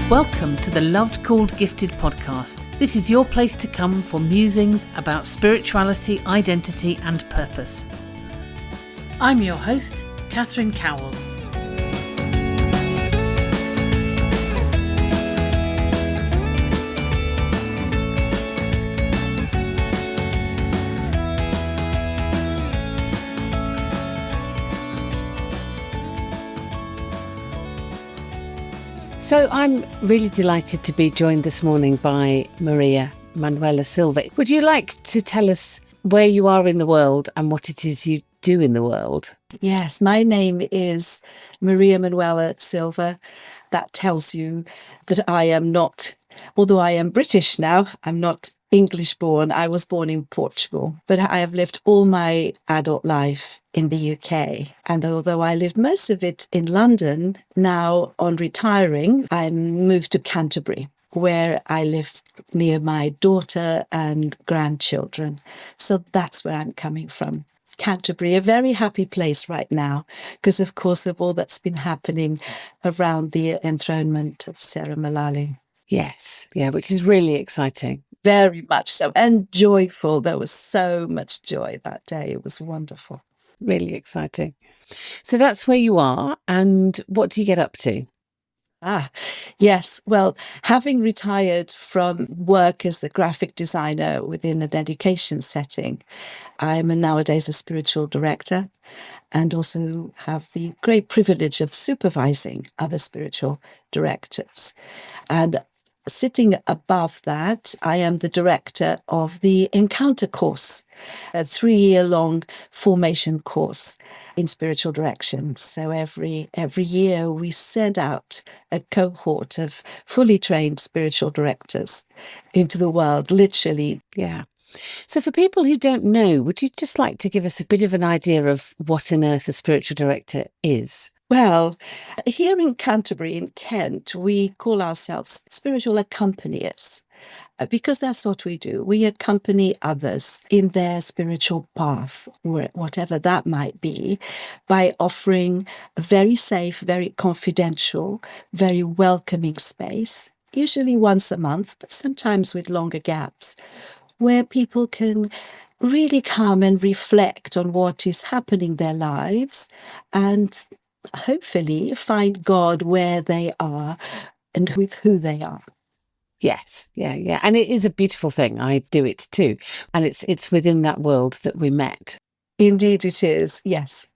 Welcome to the Loved Called Gifted podcast. This is your place to come for musings about spirituality, identity and purpose. I'm your host, Catherine Cowell. So I'm really delighted to be joined this morning by Maria Manuela Silva. Would you like to tell us where you are in the world and what it is you do in the world? Yes, my name is Maria Manuela Silva. That tells you that I am not, although I am British now, I'm not English born. I was born in Portugal, but I have lived all my adult life in the UK. And although I lived most of it in London, now on retiring, I moved to Canterbury, where I live near my daughter and grandchildren. So that's where I'm coming from. Canterbury, a very happy place right now, because of course of all that's been happening around the enthronement of Sarah Malali. Yes, yeah, which is really exciting. Very much so, and joyful. There was so much joy that day. It was wonderful. Really exciting. So that's where you are, and what do you get up to? Yes. Well, having retired from work as a graphic designer within an education setting, I'm nowadays a spiritual director and also have the great privilege of supervising other spiritual directors. And sitting above that, I am the director of the Encounter course, a 3-year-long formation course in spiritual direction. So every year we send out a cohort of fully trained spiritual directors into the world, literally. Yeah. So for people who don't know, would you just like to give us a bit of an idea of what on earth a spiritual director is? Well, here in Canterbury, in Kent, we call ourselves spiritual accompaniers because that's what we do. We accompany others in their spiritual path, whatever that might be, by offering a very safe, very confidential, very welcoming space, usually once a month, but sometimes with longer gaps, where people can really come and reflect on what is happening in their lives and hopefully find God where they are and with who they are. Yes, yeah. And it is a beautiful thing. I do it too. And it's within that world that we met. Indeed it is, yes.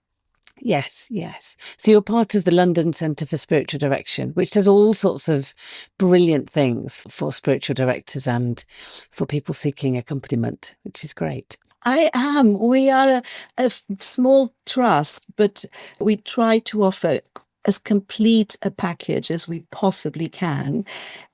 Yes. So you're part of the London Centre for Spiritual Direction, which does all sorts of brilliant things for spiritual directors and for people seeking accompaniment, which is great. I am. We are a small trust, but we try to offer as complete a package as we possibly can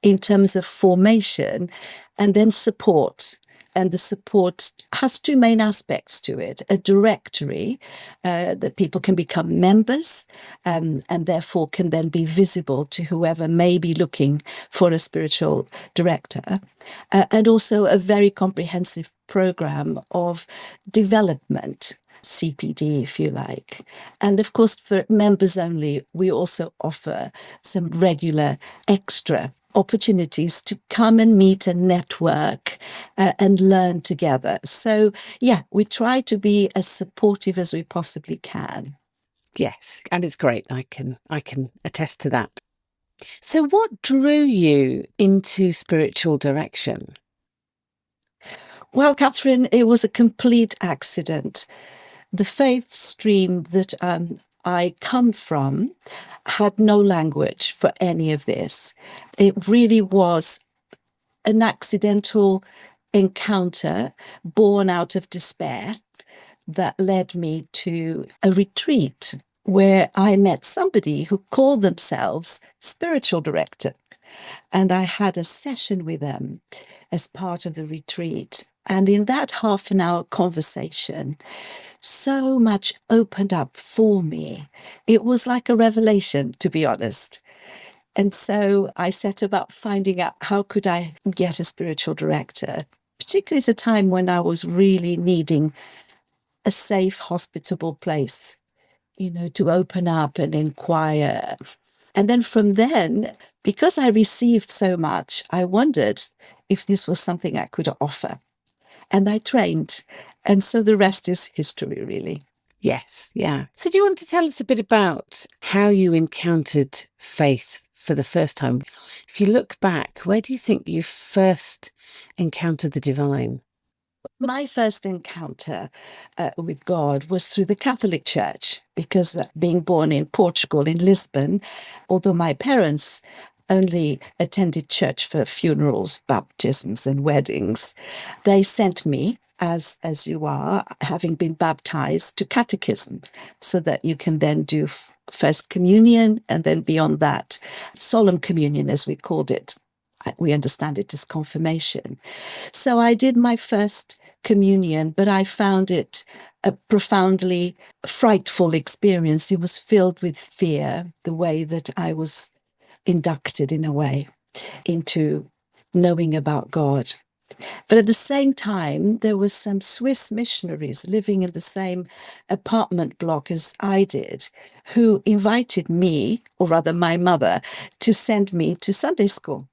in terms of formation and then support. And the support has 2 main aspects to it. A directory that people can become members and therefore can then be visible to whoever may be looking for a spiritual director. And also a very comprehensive program of development, CPD, if you like. And of course, for members only, we also offer some regular extra opportunities to come and meet and network and learn together. So, yeah, we try to be as supportive as we possibly can. Yes, and it's great. I can attest to that. So what drew you into spiritual direction? Well, Catherine, it was a complete accident. The faith stream that I come from had no language for any of this. It really was an accidental encounter born out of despair that led me to a retreat where I met somebody who called themselves spiritual director. And I had a session with them as part of the retreat. And in that half an hour conversation, so much opened up for me. It was like a revelation, to be honest. And so I set about finding out how could I get a spiritual director, particularly at a time when I was really needing a safe, hospitable place, to open up and inquire And then from then, because I received so much, I wondered if this was something I could offer. And I trained. And so the rest is history, really. Yes, yeah. So do you want to tell us a bit about how you encountered faith for the first time? If you look back, where do you think you first encountered the divine? My first encounter with God was through the Catholic Church, because being born in Portugal, in Lisbon, although my parents only attended church for funerals, baptisms, and weddings, they sent me, as you are, having been baptized, to catechism, so that you can then do First Communion, and then beyond that, solemn communion, as we called it. We understand it as confirmation. So I did my first communion, but I found it a profoundly frightful experience. It was filled with fear, the way that I was inducted, in a way, into knowing about God. But at the same time, there were some Swiss missionaries living in the same apartment block as I did, who invited me, or rather my mother, to send me to Sunday school.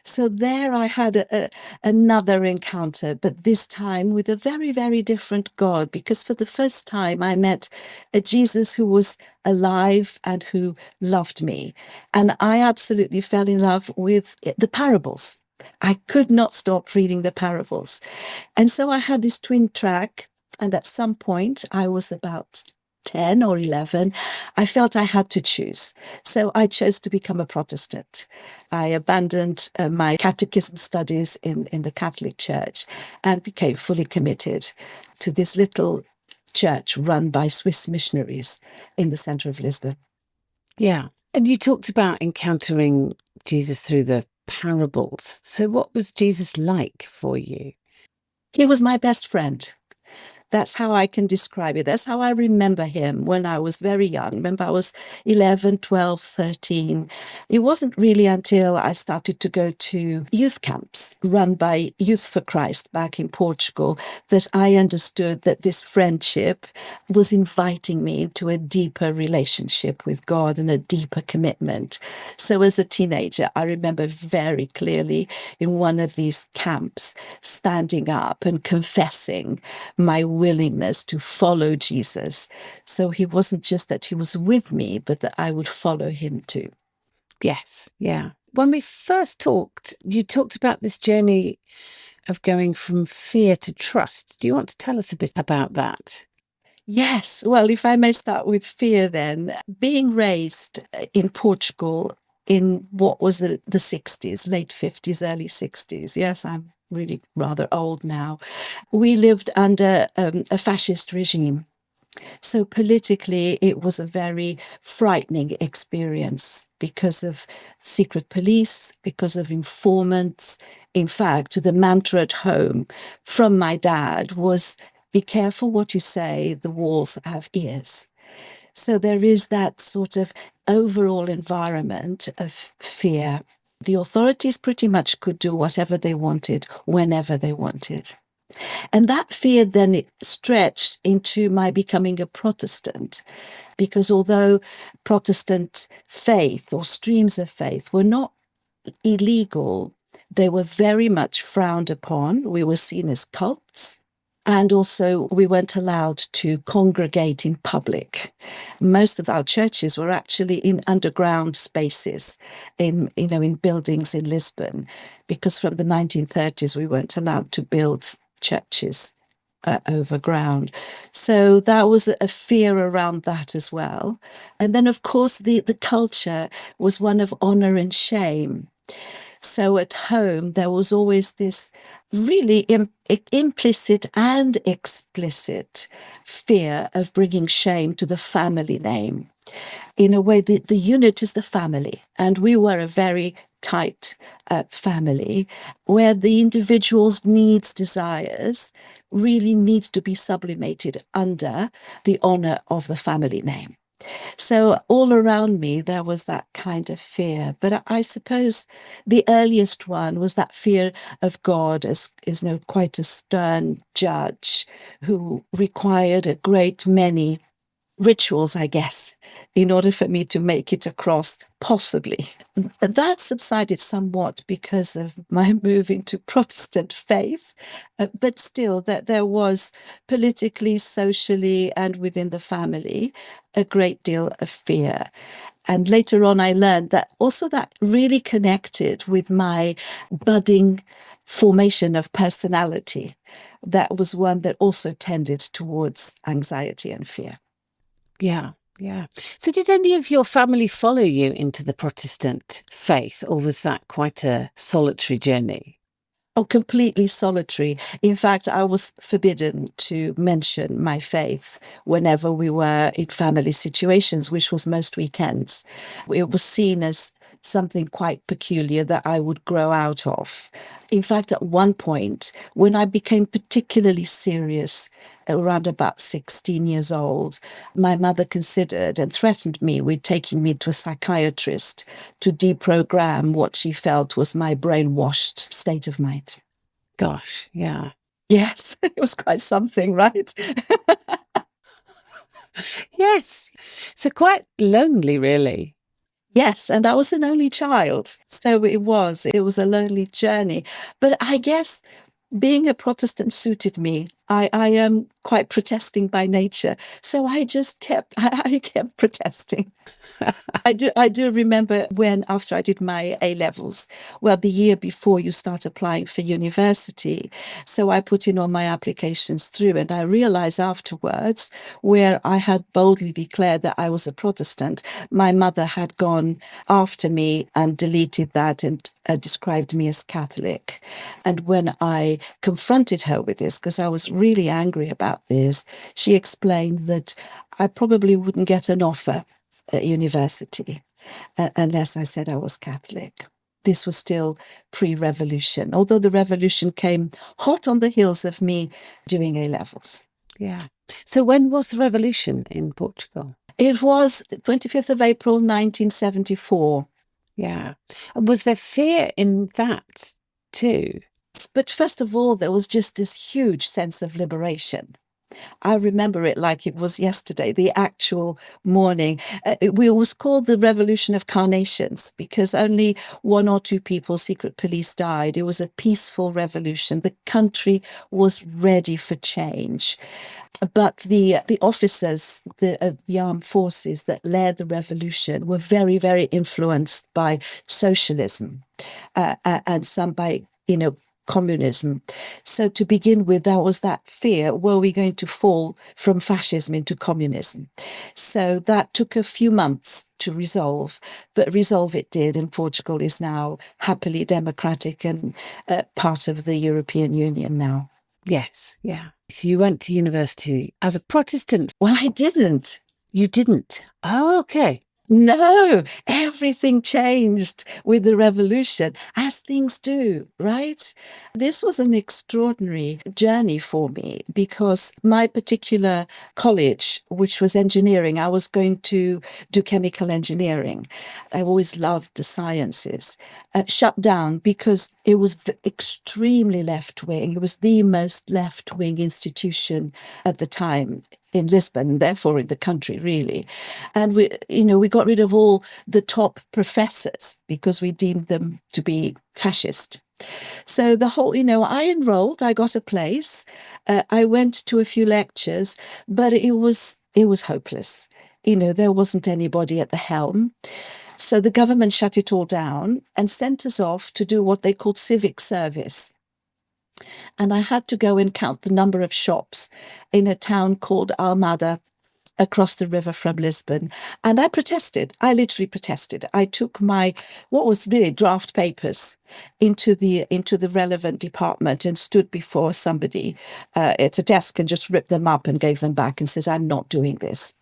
So there I had another encounter, but this time with a very, very different God, because for the first time I met a Jesus who was alive and who loved me. And I absolutely fell in love with the parables. I could not stop reading the parables. And so I had this twin track. And at some point, I was about 10 or 11, I felt I had to choose. So I chose to become a Protestant. I abandoned my catechism studies in the Catholic Church and became fully committed to this little church run by Swiss missionaries in the center of Lisbon. Yeah. And you talked about encountering Jesus through the parables. So what was Jesus like for you? He was my best friend. That's how I can describe it. That's how I remember him when I was very young. Remember, I was 11, 12, 13. It wasn't really until I started to go to youth camps run by Youth for Christ back in Portugal that I understood that this friendship was inviting me into a deeper relationship with God and a deeper commitment. So as a teenager, I remember very clearly in one of these camps standing up and confessing my willingness to follow Jesus. So he wasn't just that he was with me, but that I would follow him too. Yes, yeah. When we first talked, you talked about this journey of going from fear to trust. Do you want to tell us a bit about that? Yes. Well, if I may start with fear, then being raised in Portugal in what was the 60s, late 50s, early 60s. Yes, I'm really rather old now. We lived under a fascist regime. So politically, it was a very frightening experience because of secret police, because of informants. In fact, the mantra at home from my dad was, be careful what you say, the walls have ears. So there is that sort of overall environment of fear. The authorities pretty much could do whatever they wanted, whenever they wanted. And that fear then stretched into my becoming a Protestant, because although Protestant faith or streams of faith were not illegal, they were very much frowned upon. We were seen as cults. And also, we weren't allowed to congregate in public. Most of our churches were actually in underground spaces, in buildings in Lisbon, because from the 1930s we weren't allowed to build churches over ground. So that was a fear around that as well. And then, of course, the culture was one of honor and shame. So at home, there was always this really implicit and explicit fear of bringing shame to the family name. In a way, the unit is the family. And we were a very tight family where the individual's needs, desires really need to be sublimated under the honor of the family name. So all around me, there was that kind of fear. But I suppose the earliest one was that fear of God as quite a stern judge who required a great many rituals, I guess, in order for me to make it across, possibly. That subsided somewhat because of my move into Protestant faith, but still that there was politically, socially, and within the family a great deal of fear. And later on, I learned that also that really connected with my budding formation of personality. That was one that also tended towards anxiety and fear. Yeah, yeah. So did any of your family follow you into the Protestant faith, or was that quite a solitary journey? Oh, completely solitary. In fact, I was forbidden to mention my faith whenever we were in family situations, which was most weekends. It was seen as something quite peculiar that I would grow out of. In fact, at one point, when I became particularly serious, around about 16 years old, my mother considered and threatened me with taking me to a psychiatrist to deprogram what she felt was my brainwashed state of mind. Gosh, yeah. Yes, it was quite something, right? Yes. So quite lonely, really. Yes, and I was an only child. So it was a lonely journey. But I guess being a Protestant suited me. I am quite protesting by nature. So I just kept, I kept protesting. I do remember when, after I did my A levels, well, the year before you start applying for university. So I put in all my applications through, and I realized afterwards, where I had boldly declared that I was a Protestant, my mother had gone after me and deleted that and described me as Catholic. And when I confronted her with this, because I was really angry about this, she explained that I probably wouldn't get an offer at university unless I said I was Catholic. This was still pre-revolution, although the revolution came hot on the heels of me doing A levels. Yeah. So when was the revolution in Portugal? It was 25th of April, 1974. Yeah. And was there fear in that too? But first of all, there was just this huge sense of liberation. I remember it like it was yesterday, the actual morning. It was called the Revolution of Carnations because only one or two people, secret police, died. It was a peaceful revolution. The country was ready for change. But the officers, the armed forces that led the revolution were very, very influenced by socialism and some by, communism. So to begin with, there was that fear, were we going to fall from fascism into communism? So that took a few months to resolve, but resolve it did, and Portugal is now happily democratic and part of the European Union now. Yes, yeah. So you went to university as a Protestant. Well, I didn't. You didn't? Oh, okay. No, everything changed with the revolution, as things do, right? This was an extraordinary journey for me because my particular college, which was engineering, I was going to do chemical engineering. I always loved the sciences, shut down because it was extremely left wing. It was the most left wing institution at the time in Lisbon, and therefore in the country, really. And we got rid of all the top professors because we deemed them to be fascist. So the whole, I enrolled, I got a place, I went to a few lectures, but it was hopeless. There wasn't anybody at the helm. So the government shut it all down and sent us off to do what they called civic service. And I had to go and count the number of shops in a town called Almada across the river from Lisbon. And I protested. I literally protested. I took my, what was really draft papers into the relevant department and stood before somebody at a desk and just ripped them up and gave them back and said, I'm not doing this.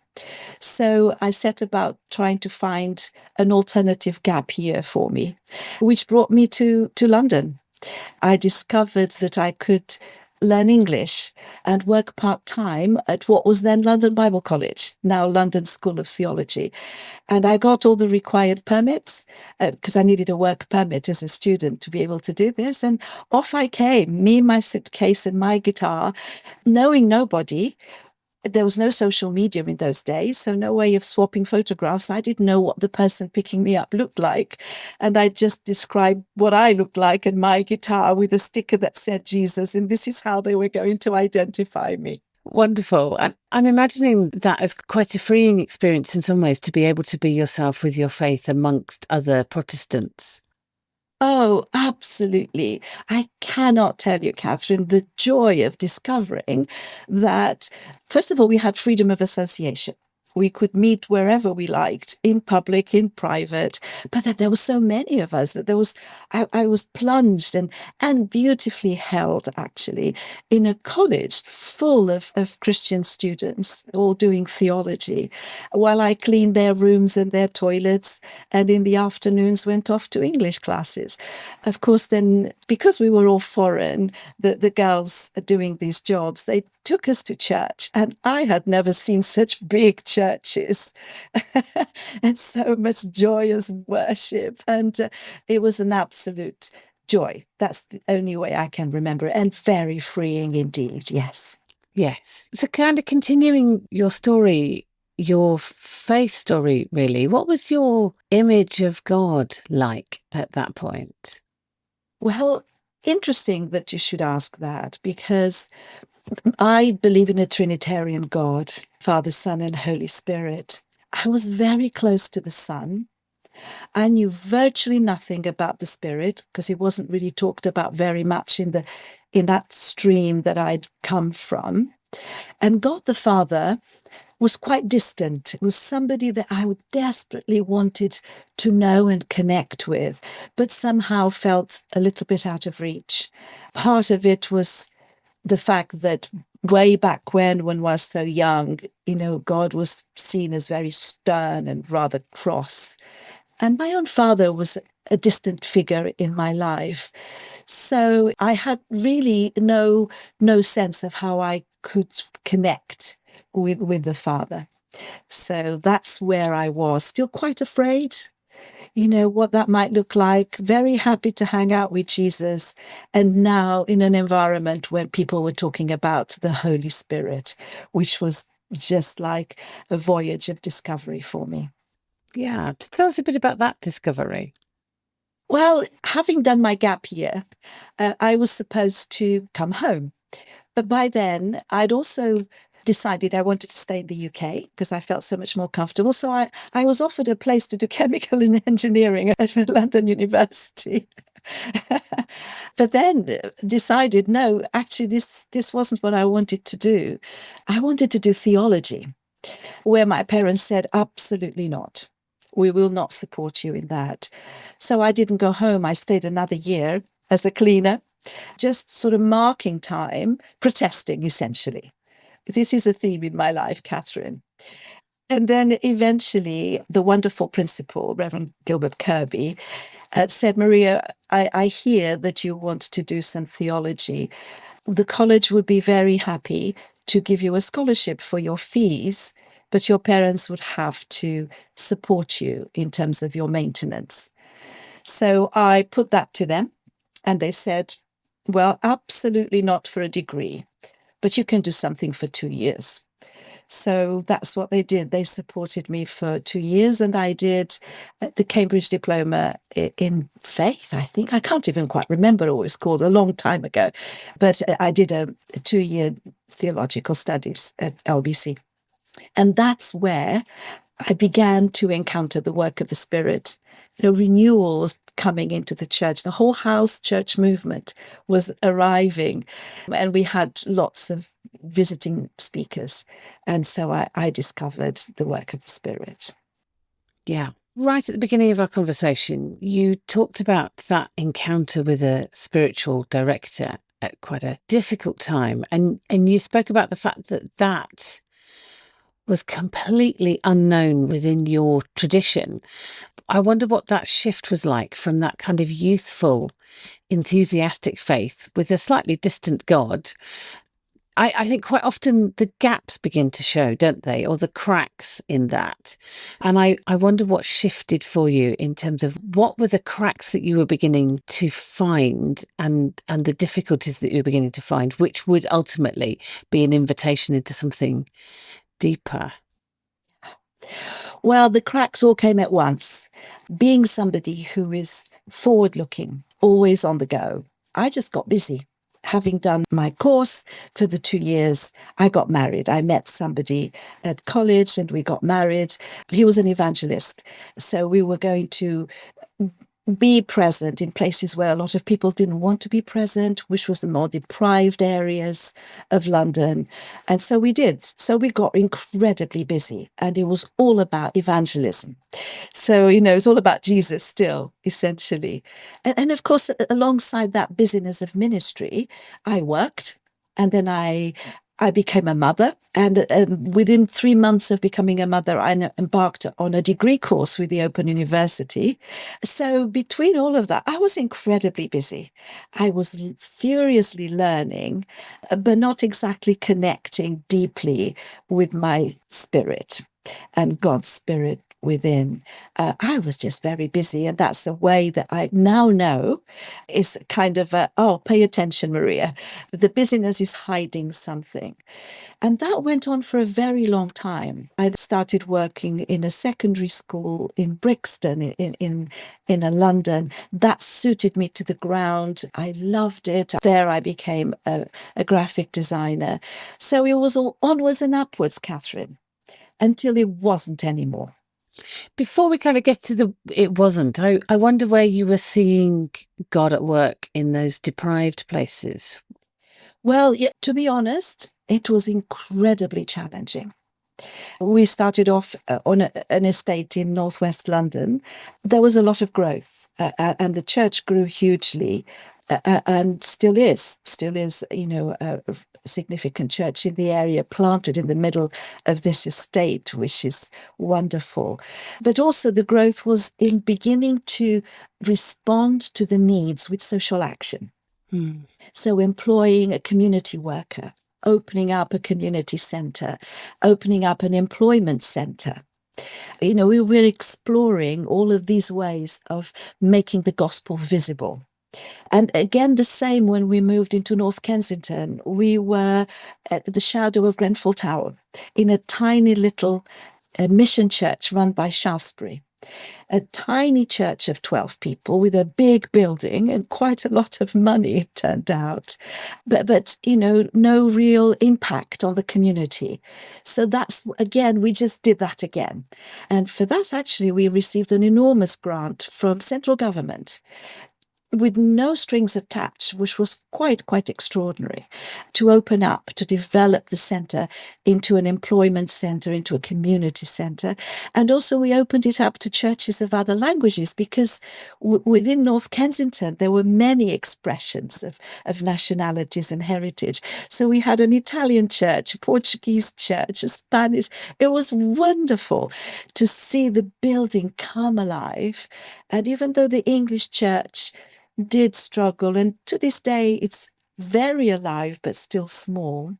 So I set about trying to find an alternative gap year for me, which brought me to London. I discovered that I could learn English and work part-time at what was then London Bible College, now London School of Theology. And I got all the required permits because I needed a work permit as a student to be able to do this. And off I came, me, my suitcase and my guitar, knowing nobody, There was no social media in those days, so no way of swapping photographs. I didn't know what the person picking me up looked like. And I just described what I looked like and my guitar with a sticker that said Jesus. And this is how they were going to identify me. Wonderful. I'm imagining that as quite a freeing experience in some ways, to be able to be yourself with your faith amongst other Protestants. Oh, absolutely. I cannot tell you, Catherine, the joy of discovering that, first of all, we had freedom of association. We could meet wherever we liked, in public, in private, but that there were so many of us that I was plunged and beautifully held, actually, in a college full of Christian students, all doing theology, while I cleaned their rooms and their toilets, and in the afternoons went off to English classes. Of course, then, because we were all foreign, the girls doing these jobs, they took us to church, and I had never seen such big churches and so much joyous worship. And it was an absolute joy. That's the only way I can remember it, and very freeing indeed. Yes. Yes. So, kind of continuing your story, your faith story, really, what was your image of God like at that point? Well, interesting that you should ask that, because I believe in a Trinitarian God, Father, Son, and Holy Spirit. I was very close to the Son. I knew virtually nothing about the Spirit because he wasn't really talked about very much in that stream that I'd come from. And God the Father was quite distant. It was somebody that I desperately wanted to know and connect with, but somehow felt a little bit out of reach. Part of it was the fact that way back when one was so young, God was seen as very stern and rather cross. And my own father was a distant figure in my life. So I had really no sense of how I could connect with the Father. So that's where I was, still quite afraid, what that might look like. Very happy to hang out with Jesus. And now in an environment where people were talking about the Holy Spirit, which was just like a voyage of discovery for me. Yeah. Tell us a bit about that discovery. Well, having done my gap year, I was supposed to come home. But by then, I'd also decided I wanted to stay in the UK because I felt so much more comfortable. So I was offered a place to do chemical engineering at London University. But then decided, no, actually, this wasn't what I wanted to do. I wanted to do theology, where my parents said, absolutely not. We will not support you in that. So I didn't go home. I stayed another year as a cleaner, just sort of marking time, protesting essentially. This is a theme in my life, Catherine. And then eventually the wonderful principal, Reverend Gilbert Kirby, said, Maria, I hear that you want to do some theology. The college would be very happy to give you a scholarship for your fees, but your parents would have to support you in terms of your maintenance. So I put that to them, and they said, well, absolutely not for a degree, but you can do something for 2 years. So that's what they did. They supported me for 2 years, and I did the Cambridge diploma in faith, I think. I can't even quite remember what it was called, a long time ago. But I did a 2-year theological studies at LBC. And that's where I began to encounter the work of the Spirit. Renewal was coming into the church. The whole house church movement was arriving, and we had lots of visiting speakers. And so I discovered the work of the Spirit. Yeah. Right at the beginning of our conversation, you talked about that encounter with a spiritual director at quite a difficult time. And you spoke about the fact that was completely unknown within your tradition. I wonder what that shift was like from that kind of youthful, enthusiastic faith with a slightly distant God. I think quite often the gaps begin to show, don't they? Or the cracks in that. And I wonder what shifted for you in terms of what were the cracks that you were beginning to find and the difficulties that you were beginning to find, which would ultimately be an invitation into something deeper. Well, the cracks all came at once. Being somebody who is forward looking, always on the go, I just got busy. Having done my course for the 2 years, I got married. I met somebody at college and we got married. He was an evangelist. So we were going to be present in places where a lot of people didn't want to be present, which was the more deprived areas of London. And so we did. So we got incredibly busy, and it was all about evangelism. So, it's all about Jesus still, essentially. And of course, alongside that busyness of ministry, I worked, and then I became a mother. And within 3 months of becoming a mother, I embarked on a degree course with the Open University. So between all of that, I was incredibly busy. I was furiously learning, but not exactly connecting deeply with my spirit and God's spirit within. I was just very busy. And that's the way that I now know is kind of pay attention, Maria. The busyness is hiding something. And that went on for a very long time. I started working in a secondary school in Brixton, in London. That suited me to the ground. I loved it. There I became a graphic designer. So it was all onwards and upwards, Catherine, until it wasn't anymore. Before we kind of get to it wasn't, I wonder where you were seeing God at work in those deprived places. Well, yeah, to be honest, it was incredibly challenging. We started off on an estate in northwest London. There was a lot of growth, and the church grew hugely, and still is, a significant church in the area, planted in the middle of this estate, which is wonderful. But also the growth was in beginning to respond to the needs with social action. So employing a community worker, opening up a community centre, opening up an employment centre. We were exploring all of these ways of making the gospel visible. And again, the same when we moved into North Kensington. We were at the shadow of Grenfell Tower in a tiny little mission church run by Shaftesbury. A tiny church of 12 people with a big building and quite a lot of money, it turned out. But no real impact on the community. So that's, again, we just did that again. And for that, actually, we received an enormous grant from central government with no strings attached, which was quite extraordinary, to open up, to develop the centre into an employment centre, into a community centre. And also we opened it up to churches of other languages because within North Kensington, there were many expressions of nationalities and heritage. So we had an Italian church, a Portuguese church, a Spanish. It was wonderful to see the building come alive. And even though the English church did struggle, and to this day it's very alive but still small,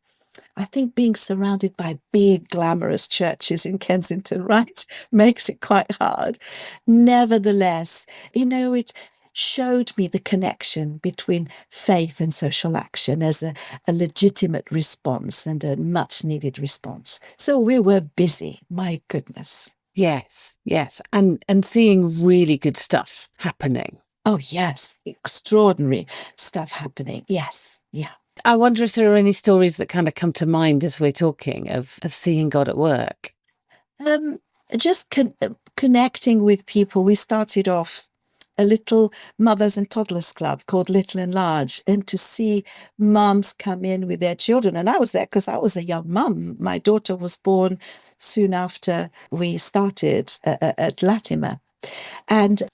I think being surrounded by big glamorous churches in Kensington, right, makes it quite hard. Nevertheless, it showed me the connection between faith and social action as a legitimate response and a much needed response. So we were busy, my goodness. Yes, and seeing really good stuff happening. Oh, yes. Extraordinary stuff happening. Yes. Yeah. I wonder if there are any stories that kind of come to mind as we're talking of seeing God at work. Just connecting with people. We started off a little mothers and toddlers club called Little and Large, and to see mums come in with their children. And I was there because I was a young mum. My daughter was born soon after we started at Latimer. And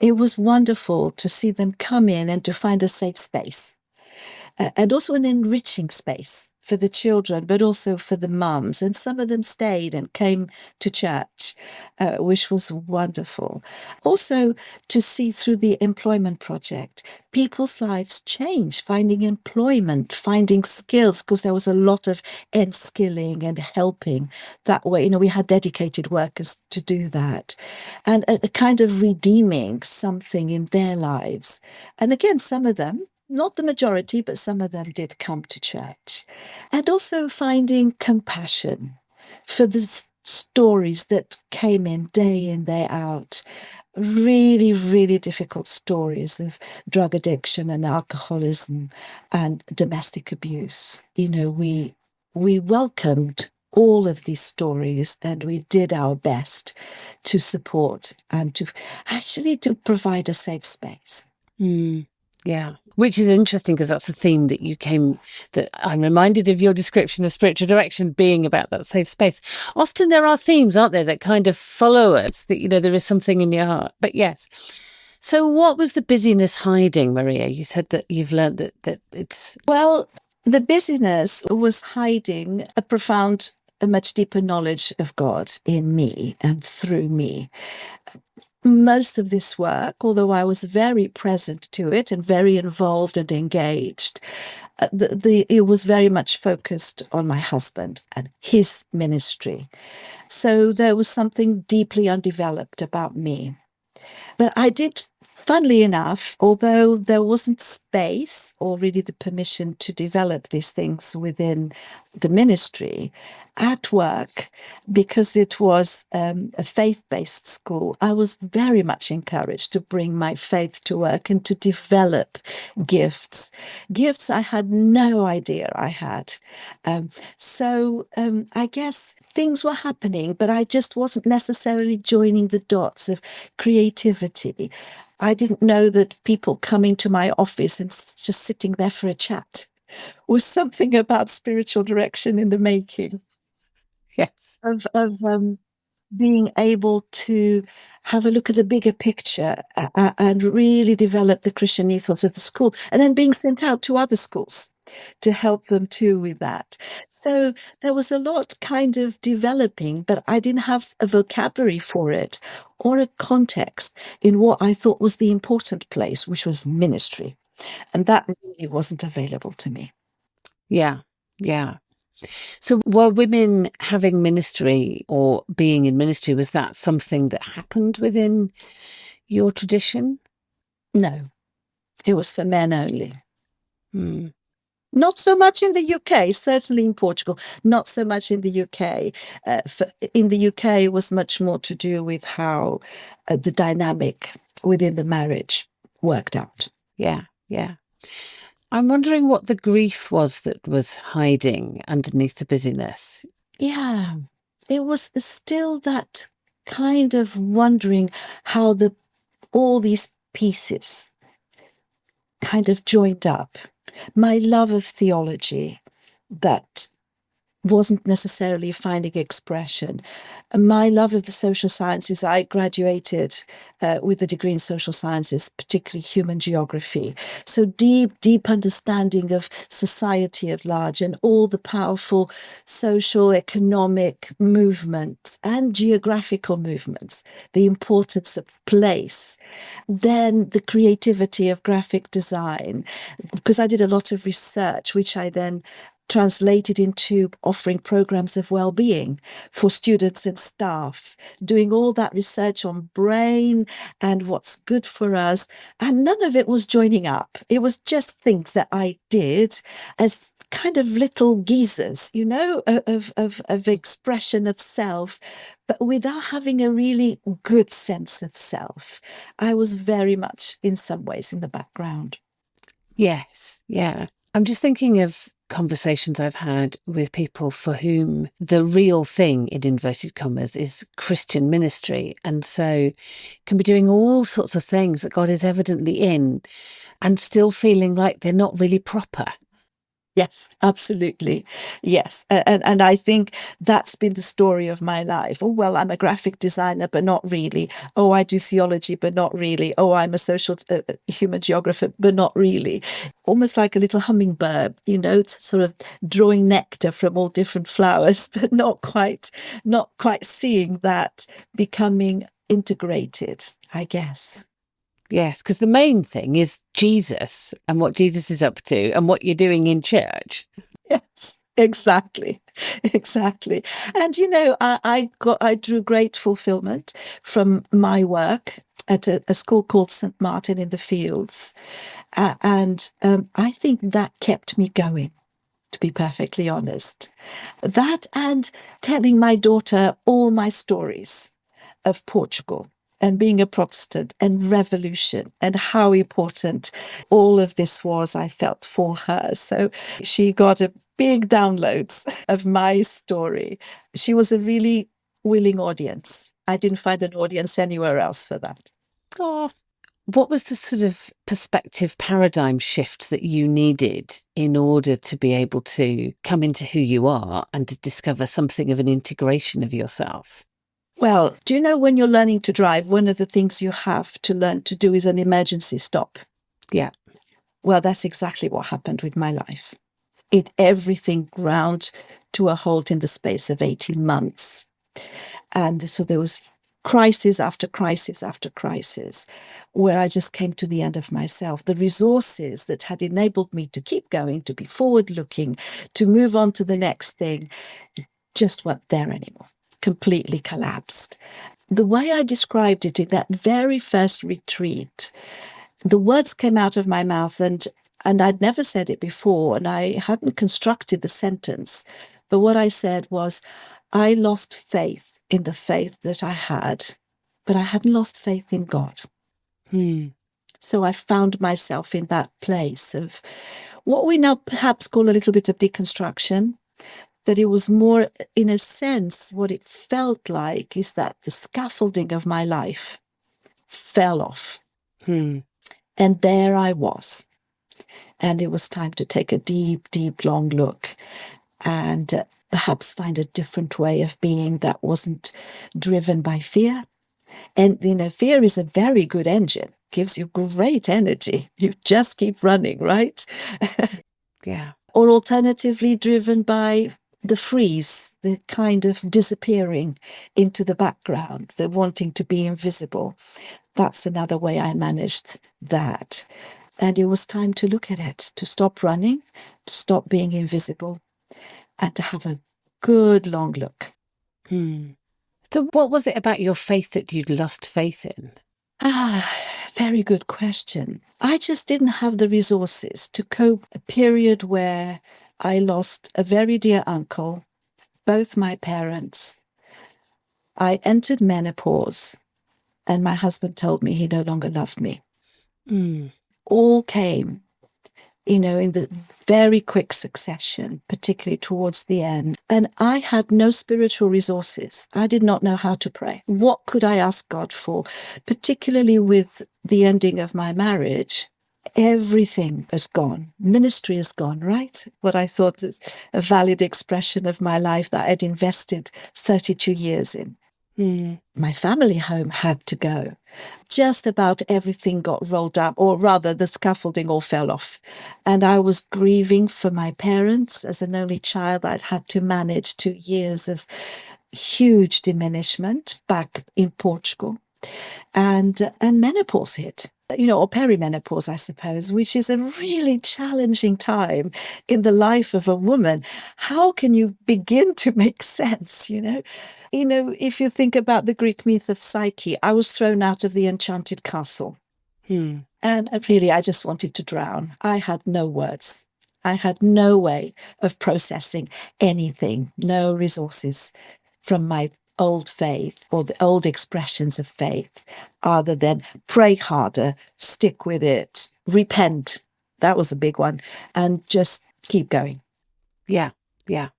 it was wonderful to see them come in and to find a safe space and also an enriching space for the children, but also for the mums. And some of them stayed and came to church, which was wonderful. Also, to see through the employment project, people's lives change, finding employment, finding skills, because there was a lot of end skilling and helping that way. We had dedicated workers to do that, and a kind of redeeming something in their lives. And again, some of them, not the majority, but some of them did come to church. And also finding compassion for the stories that came in, day out. Really, really difficult stories of drug addiction and alcoholism and domestic abuse. We welcomed all of these stories, and we did our best to support and to provide a safe space. Yeah, which is interesting because that's a theme that I'm reminded of your description of spiritual direction being about that safe space. Often there are themes, aren't there, that kind of follow us, that, there is something in your heart. But yes. So what was the busyness hiding, Maria? You said that you've learned that it's... Well, the busyness was hiding a much deeper knowledge of God in me and through me. Most of this work, although I was very present to it and very involved and engaged, it was very much focused on my husband and his ministry. So there was something deeply undeveloped about me. But I did, funnily enough, although there wasn't space or really the permission to develop these things within the ministry, at work, because it was a faith-based school, I was very much encouraged to bring my faith to work and to develop gifts I had no idea I had. So I guess things were happening, but I just wasn't necessarily joining the dots of creativity. I didn't know that people coming to my office and just sitting there for a chat was something about spiritual direction in the making. Yes. Of being able to have a look at the bigger picture and really develop the Christian ethos of the school, and then being sent out to other schools to help them too with that. So there was a lot kind of developing, but I didn't have a vocabulary for it or a context in what I thought was the important place, which was ministry. And that really wasn't available to me. Yeah, yeah. So were women having ministry or being in ministry, was that something that happened within your tradition? No, it was for men only. Mm. Not so much in the UK, certainly in Portugal, not so much in the UK. In the UK, it was much more to do with how the dynamic within the marriage worked out. Yeah, yeah. I'm wondering what the grief was that was hiding underneath the busyness. Yeah, it was still that kind of wondering how all these pieces kind of joined up. My love of theology that wasn't necessarily finding expression. My love of the social sciences, I graduated with a degree in social sciences, particularly human geography. So deep understanding of society at large and all the powerful social, economic movements and geographical movements, the importance of place. Then the creativity of graphic design, because I did a lot of research, which I then translated into offering programs of well-being for students and staff, doing all that research on brain and what's good for us. And none of it was joining up. It was just things that I did as kind of little geezers, of expression of self, but without having a really good sense of self. I was very much, in some ways, in the background. Yes, yeah. I'm just thinking of conversations I've had with people for whom the real thing, in inverted commas, is Christian ministry, and so can be doing all sorts of things that God is evidently in and still feeling like they're not really proper. Yes, absolutely. Yes. And I think that's been the story of my life. Oh, well, I'm a graphic designer, but not really. Oh, I do theology, but not really. Oh, I'm a social human geographer, but not really. Almost like a little hummingbird, sort of drawing nectar from all different flowers, but not quite seeing that becoming integrated, I guess. Yes, because the main thing is Jesus and what Jesus is up to and what you're doing in church. Yes, exactly, exactly. And I drew great fulfillment from my work at a school called St. Martin in the Fields, and I think that kept me going. To be perfectly honest, that and telling my daughter all my stories of Portugal and being a Protestant and revolution and how important all of this was, I felt, for her. So she got a big downloads of my story. She was a really willing audience. I didn't find an audience anywhere else for that. Oh, what was the sort of perspective paradigm shift that you needed in order to be able to come into who you are and to discover something of an integration of yourself? Well, do you know when you're learning to drive, one of the things you have to learn to do is an emergency stop? Yeah. Well, that's exactly what happened with my life. Everything ground to a halt in the space of 18 months. And so there was crisis after crisis after crisis, where I just came to the end of myself. The resources that had enabled me to keep going, to be forward looking, to move on to the next thing, just weren't there anymore. Completely collapsed. The way I described it in that very first retreat, the words came out of my mouth, and I'd never said it before, and I hadn't constructed the sentence. But what I said was, I lost faith in the faith that I had, but I hadn't lost faith in God. Hmm. So I found myself in that place of what we now perhaps call a little bit of deconstruction. That it was more, in a sense, what it felt like is that the scaffolding of my life fell off. Hmm. And there I was. And it was time to take a deep, deep, long look and perhaps find a different way of being that wasn't driven by fear. And, fear is a very good engine, gives you great energy. You just keep running, right? Yeah. Or alternatively, driven by the freeze, the kind of disappearing into the background, the wanting to be invisible. That's another way I managed that. And it was time to look at it, to stop running, to stop being invisible, and to have a good long look. Hmm. So, what was it about your faith that you'd lost faith in? Very good question. I just didn't have the resources to cope a period where I lost a very dear uncle, both my parents. I entered menopause, and my husband told me he no longer loved me. Hmm. All came, in the very quick succession, particularly towards the end. And I had no spiritual resources. I did not know how to pray. What could I ask God for? Particularly with the ending of my marriage, everything has gone. Ministry is gone, right? What I thought is a valid expression of my life that I'd invested 32 years in. Hmm. My family home had to go. Just about everything got rolled up, or rather, the scaffolding all fell off. And I was grieving for my parents. As an only child, I'd had to manage 2 years of huge diminishment back in Portugal. And menopause hit, or perimenopause, I suppose, which is a really challenging time in the life of a woman. How can you begin to make sense, if you think about the Greek myth of Psyche, I was thrown out of the enchanted castle. Hmm. And really, I just wanted to drown. I had no words. I had no way of processing anything, no resources from my old faith or the old expressions of faith, other than pray harder, stick with it, repent. That was a big one. And just keep going. Yeah. Yeah.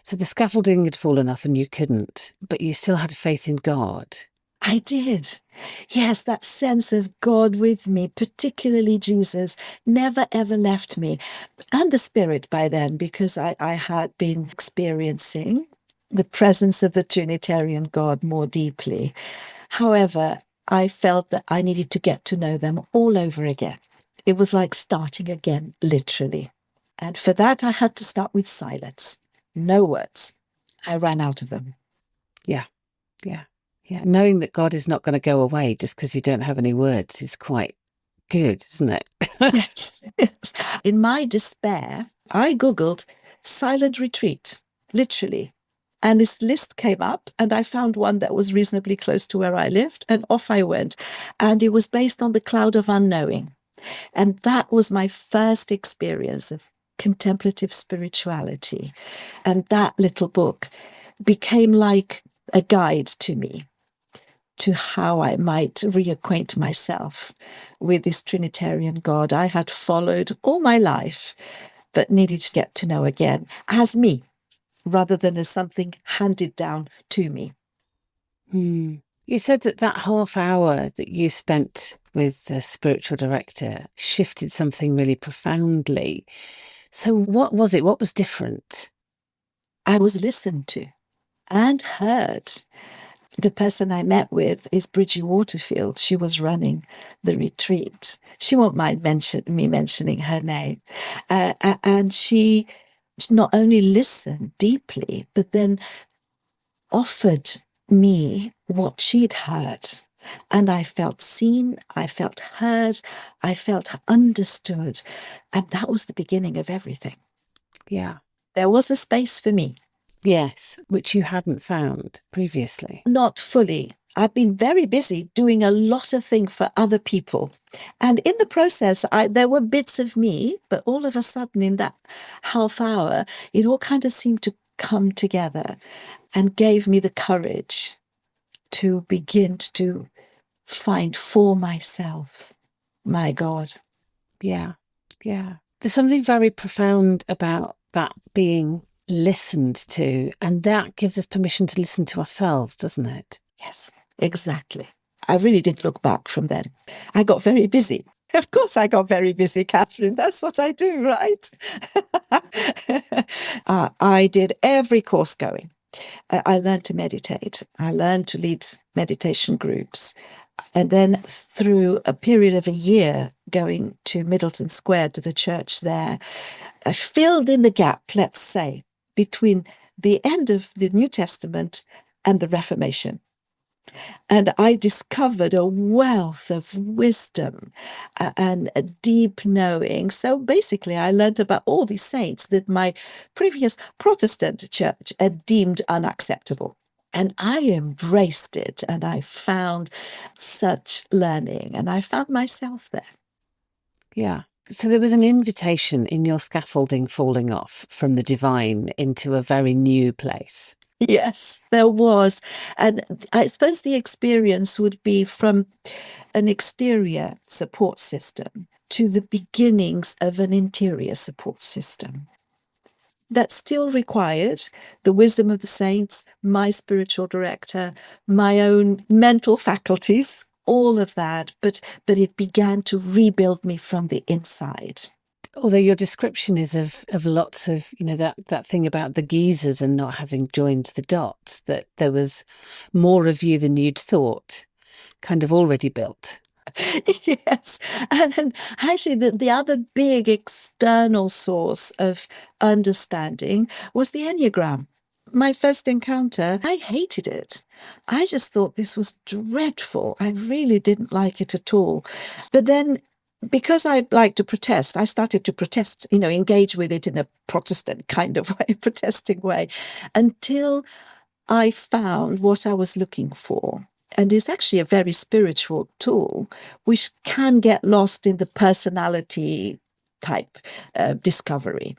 So the scaffolding had fallen off and you couldn't, but you still had faith in God. I did. Yes, that sense of God with me, particularly Jesus, never ever left me. And the Spirit by then, because I had been experiencing the presence of the Trinitarian God more deeply. However, I felt that I needed to get to know them all over again. It was like starting again, literally. And for that, I had to start with silence. No words. I ran out of them. Yeah, yeah, yeah. Knowing that God is not going to go away just because you don't have any words is quite good, isn't it? Yes, yes. In my despair, I Googled silent retreat, literally. And this list came up, and I found one that was reasonably close to where I lived, and off I went. And it was based on the cloud of unknowing. And that was my first experience of contemplative spirituality. And that little book became like a guide to me to how I might reacquaint myself with this Trinitarian God I had followed all my life, but needed to get to know again as me, rather than as something handed down to me. Hmm. You said that that half hour that you spent with the spiritual director shifted something really profoundly. So, what was it? What was different? I was listened to and heard. The person I met with is Bridgie Waterfield. She was running the retreat. She won't mind me mentioning her name. And she not only listened deeply, but then offered me what she'd heard. And I felt seen, I felt heard, I felt understood. And that was the beginning of everything. Yeah. There was a space for me. Yes, which you hadn't found previously. Not fully. I've been very busy doing a lot of things for other people. And in the process, there were bits of me, but all of a sudden in that half hour, it all kind of seemed to come together and gave me the courage to begin to find for myself my God. Yeah. Yeah. There's something very profound about that being listened to, and that gives us permission to listen to ourselves, doesn't it? Yes, exactly. I really didn't look back from then. I got very busy. Of course, I got very busy, Catherine. That's what I do, right? I did every course going. I learned to meditate. I learned to lead meditation groups. And then through a period of a year going to Middleton Square to the church there, I filled in the gap, let's say, between the end of the New Testament and the Reformation. And I discovered a wealth of wisdom and a deep knowing. So basically, I learned about all these saints that my previous Protestant church had deemed unacceptable. And I embraced it, and I found such learning, and I found myself there. Yeah. So there was an invitation in your scaffolding falling off from the divine into a very new place. Yes, there was. And I suppose the experience would be from an exterior support system to the beginnings of an interior support system. That still required the wisdom of the saints, my spiritual director, my own mental faculties, all of that. But it began to rebuild me from the inside. Although your description is of lots of, that thing about the geezers and not having joined the dots, that there was more of you than you'd thought, kind of already built. Yes. And actually, the other big external source of understanding was the Enneagram. My first encounter, I hated it. I just thought this was dreadful. I really didn't like it at all. But then, because I like to protest, I started to protest, engage with it in a Protestant kind of way, protesting way, until I found what I was looking for. And it's actually a very spiritual tool, which can get lost in the personality type discovery.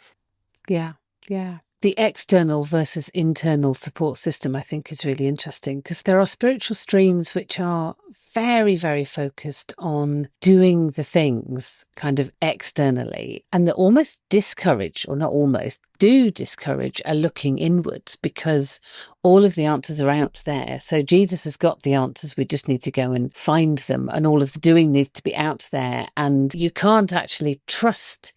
Yeah, yeah. The external versus internal support system, I think, is really interesting because there are spiritual streams which are very, very focused on doing the things kind of externally, and that almost discourage, or not almost, do discourage a looking inwards, because all of the answers are out there. So Jesus has got the answers. We just need to go and find them. And all of the doing needs to be out there. And you can't actually trust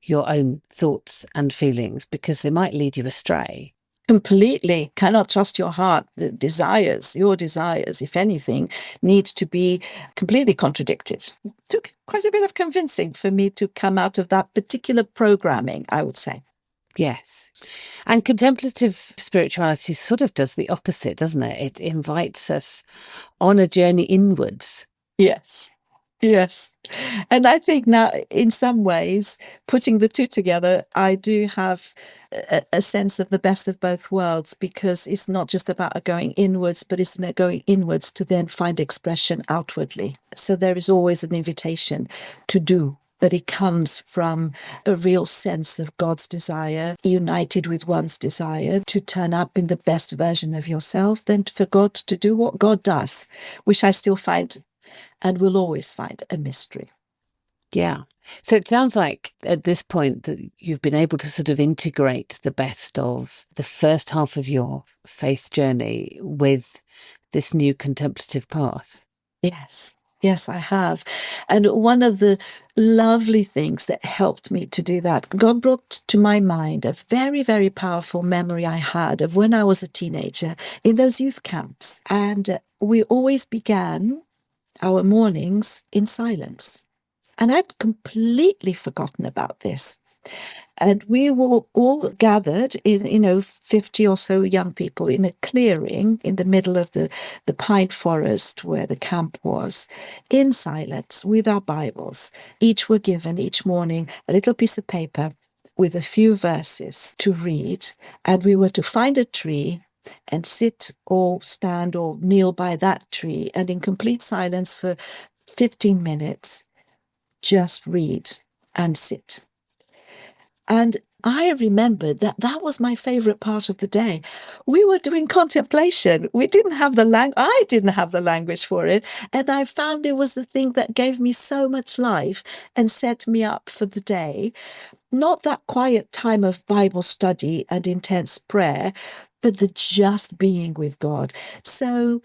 your own thoughts and feelings because they might lead you astray. Completely cannot trust your heart. The desires, your desires, if anything, need to be completely contradicted. It took quite a bit of convincing for me to come out of that particular programming, I would say. Yes. And contemplative spirituality sort of does the opposite, doesn't it? It invites us on a journey inwards. Yes. Yes. And I think now, in some ways, putting the two together, I do have a sense of the best of both worlds, because it's not just about going inwards, but it's going inwards to then find expression outwardly. So there is always an invitation to do, but it comes from a real sense of God's desire, united with one's desire to turn up in the best version of yourself, then for God to do what God does, which I still find and will always find a mystery. Yeah. So it sounds like at this point that you've been able to sort of integrate the best of the first half of your faith journey with this new contemplative path. Yes. Yes, I have. And one of the lovely things that helped me to do that, God brought to my mind a very, very powerful memory I had of when I was a teenager in those youth camps. And we always began our mornings in silence. And I'd completely forgotten about this. And we were all gathered in, 50 or so young people in a clearing in the middle of the pine forest where the camp was, in silence with our Bibles. Each were given each morning a little piece of paper with a few verses to read. And we were to find a tree and sit or stand or kneel by that tree, and in complete silence for 15 minutes, just read and sit. And I remembered that that was my favorite part of the day. We were doing contemplation. We didn't have I didn't have the language for it. And I found it was the thing that gave me so much life and set me up for the day. Not that quiet time of Bible study and intense prayer, but the just being with God. So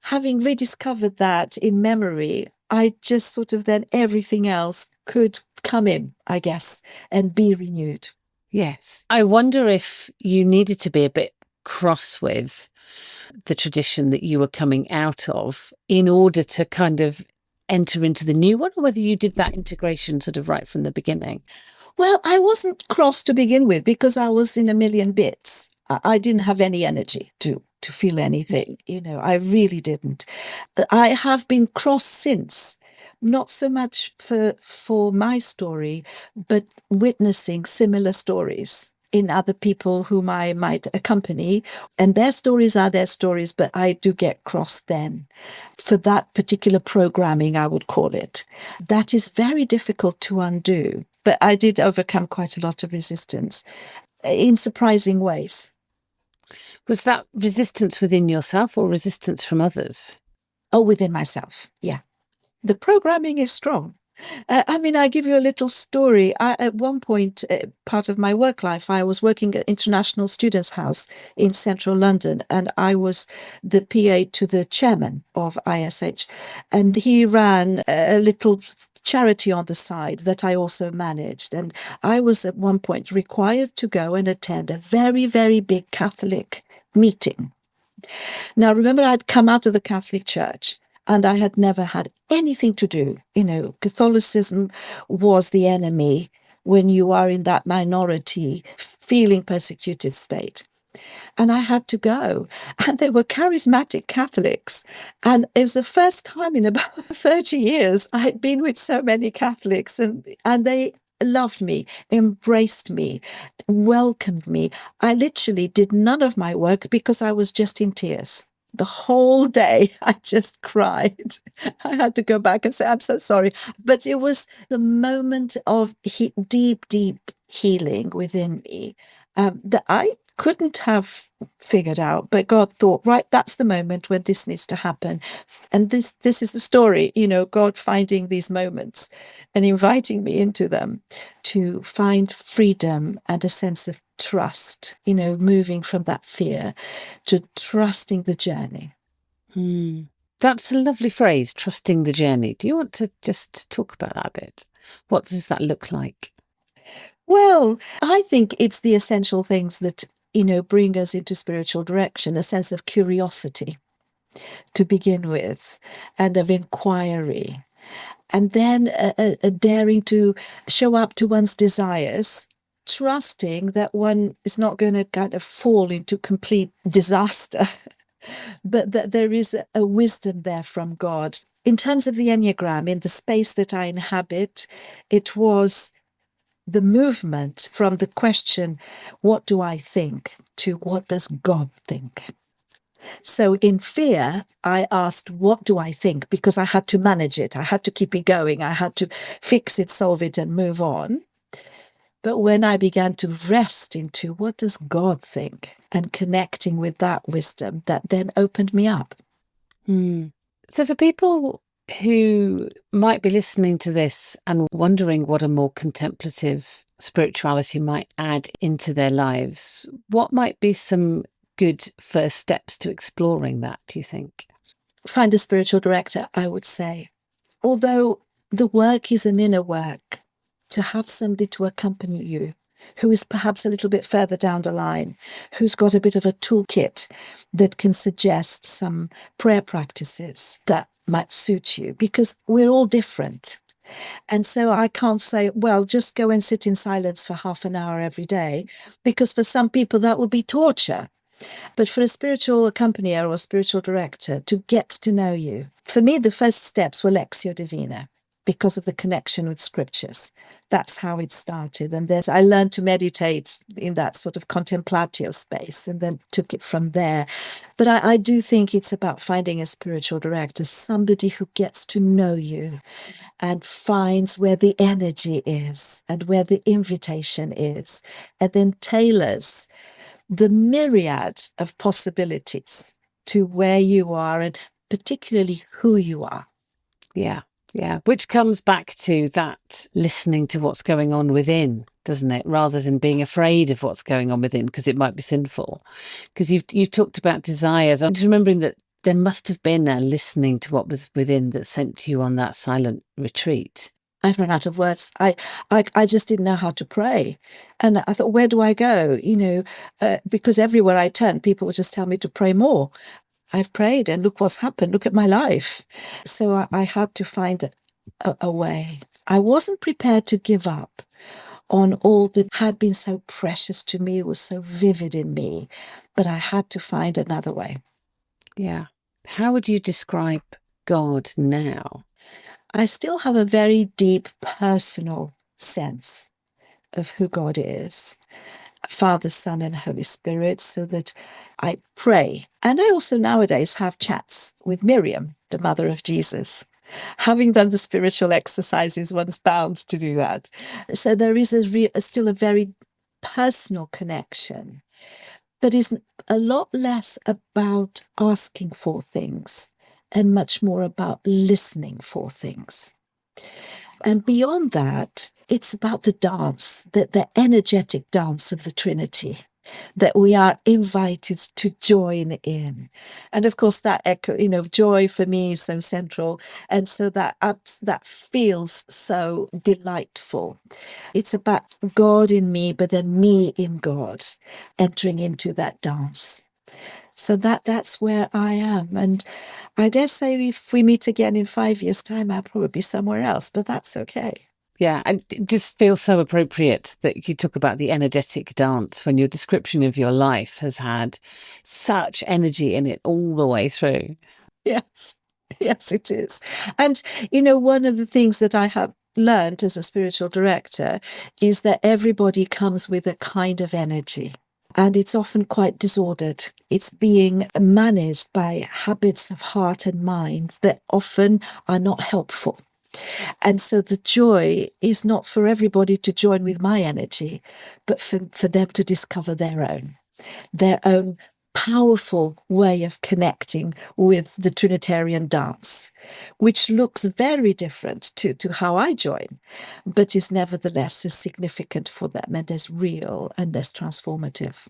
having rediscovered that in memory, I just sort of then everything else could come in, I guess, and be renewed. Yes. I wonder if you needed to be a bit cross with the tradition that you were coming out of in order to kind of enter into the new one, or whether you did that integration sort of right from the beginning. Well, I wasn't cross to begin with because I was in a million bits. I didn't have any energy to feel anything, I really didn't. I have been cross since, not so much for my story, but witnessing similar stories in other people whom I might accompany. And their stories are their stories, but I do get cross then for that particular programming, I would call it. That is very difficult to undo. But I did overcome quite a lot of resistance in surprising ways. Was that resistance within yourself or resistance from others? Oh, within myself. Yeah. The programming is strong. I give you a little story. At one point, part of my work life, I was working at International Students' House in central London, and I was the PA to the chairman of ISH. And he ran a little charity on the side that I also managed. And I was at one point required to go and attend a very, very big Catholic meeting. Now, remember, I'd come out of the Catholic Church and I had never had anything to do. Catholicism was the enemy when you are in that minority, feeling persecuted state. And I had to go. And they were charismatic Catholics. And it was the first time in about 30 years I had been with so many Catholics, and they loved me, embraced me, welcomed me. I literally did none of my work because I was just in tears. The whole day, I just cried. I had to go back and say, I'm so sorry. But it was the moment of deep, deep healing within me that I couldn't have figured out, but God thought, right, that's the moment when this needs to happen. And this is the story, God finding these moments and inviting me into them to find freedom and a sense of trust, moving from that fear to trusting the journey. That's a lovely phrase, trusting the journey. Do you want to just talk about that a bit? What does that look like? Well, I think it's the essential things that, bring us into spiritual direction, a sense of curiosity to begin with, and of inquiry, and then a daring to show up to one's desires, trusting that one is not going to kind of fall into complete disaster, but that there is a wisdom there from God. In terms of the Enneagram, in the space that I inhabit, it was the movement from the question, what do I think, to what does God think? So in fear, I asked, what do I think? Because I had to manage it. I had to keep it going. I had to fix it, solve it, and move on. But when I began to rest into what does God think and connecting with that wisdom, that then opened me up. So for people who might be listening to this and wondering what a more contemplative spirituality might add into their lives, what might be some good first steps to exploring that, do you think? Find a spiritual director, I would say. Although the work is an inner work, to have somebody to accompany you who is perhaps a little bit further down the line, who's got a bit of a toolkit that can suggest some prayer practices that might suit you, because we're all different. And so I can't say, well, just go and sit in silence for half an hour every day, because for some people that would be torture. But for a spiritual accompanier or spiritual director to get to know you, for me, the first steps were Lectio Divina, because of the connection with scriptures. That's how it started. And then I learned to meditate in that sort of contemplatio space and then took it from there. But I do think it's about finding a spiritual director, somebody who gets to know you and finds where the energy is and where the invitation is, and then tailors the myriad of possibilities to where you are and particularly who you are. Yeah. Yeah, which comes back to that listening to what's going on within, doesn't it? Rather than being afraid of what's going on within, because it might be sinful. Because you've talked about desires. I'm just remembering that there must have been a listening to what was within that sent you on that silent retreat. I've run out of words. I just didn't know how to pray. And I thought, where do I go? Because everywhere I turn, people would just tell me to pray more. I've prayed and look what's happened. Look at my life. So I had to find a way. I wasn't prepared to give up on all that had been so precious to me, was so vivid in me, but I had to find another way. Yeah. How would you describe God now? I still have a very deep personal sense of who God is. Father, Son, and Holy Spirit, so that I pray. And I also nowadays have chats with Miriam, the mother of Jesus. Having done the spiritual exercises, one's bound to do that. So there is still a very personal connection, but is a lot less about asking for things and much more about listening for things. And beyond that, it's about the dance, the energetic dance of the Trinity that we are invited to join in. And of course, that echo, joy for me is so central. And so that feels so delightful. It's about God in me, but then me in God, entering into that dance. So that's where I am. And I dare say if we meet again in 5 years' time, I'll probably be somewhere else, but that's okay. Yeah, and it just feels so appropriate that you talk about the energetic dance when your description of your life has had such energy in it all the way through. Yes, yes, it is. And, one of the things that I have learned as a spiritual director is that everybody comes with a kind of energy. And it's often quite disordered. It's being managed by habits of heart and mind that often are not helpful. And so the joy is not for everybody to join with my energy, but for them to discover their own. their own powerful way of connecting with the Trinitarian dance, which looks very different to how I join, but is nevertheless as significant for them and as real and as transformative.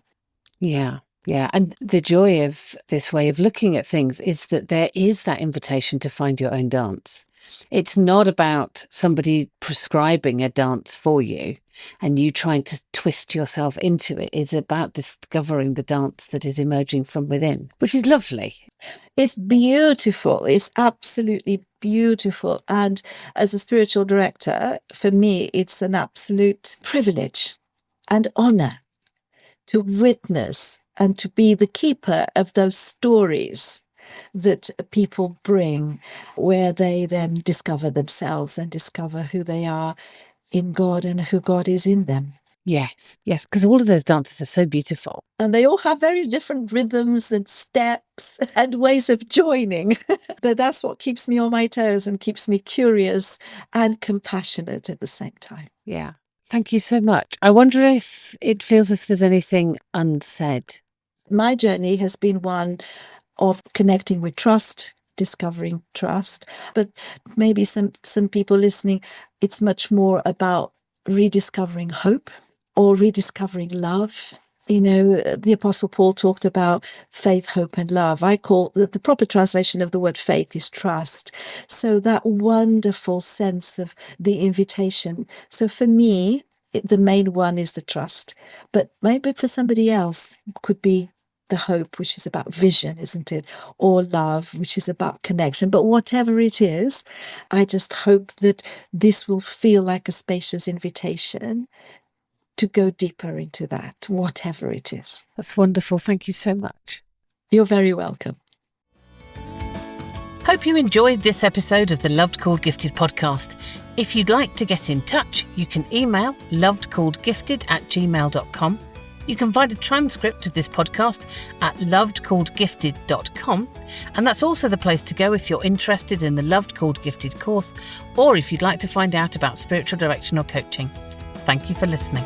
Yeah. Yeah. And the joy of this way of looking at things is that there is that invitation to find your own dance. It's not about somebody prescribing a dance for you and you trying to twist yourself into it. It's about discovering the dance that is emerging from within, which is lovely. It's beautiful. It's absolutely beautiful. And as a spiritual director, for me, it's an absolute privilege and honor to witness and to be the keeper of those stories that people bring, where they then discover themselves and discover who they are in God and who God is in them. Yes, yes, because all of those dances are so beautiful. And they all have very different rhythms and steps and ways of joining. But that's what keeps me on my toes and keeps me curious and compassionate at the same time. Yeah. Thank you so much. I wonder if it feels if there's anything unsaid. My journey has been one of connecting with trust, discovering trust. But maybe some people listening, it's much more about rediscovering hope or rediscovering love. You know, the Apostle Paul talked about faith, hope, and love. I call the proper translation of the word faith is trust. So that wonderful sense of the invitation. So for me, the main one is the trust. But maybe for somebody else, it could be the hope, which is about vision, isn't it? Or love, which is about connection. But whatever it is, I just hope that this will feel like a spacious invitation to go deeper into that, whatever it is. That's wonderful. Thank you so much. You're very welcome. Hope you enjoyed this episode of the Loved Called Gifted podcast. If you'd like to get in touch, you can email lovedcalledgifted@gmail.com. You can find a transcript of this podcast at lovedcalledgifted.com. And that's also the place to go if you're interested in the Loved Called Gifted course, or if you'd like to find out about spiritual direction or coaching. Thank you for listening.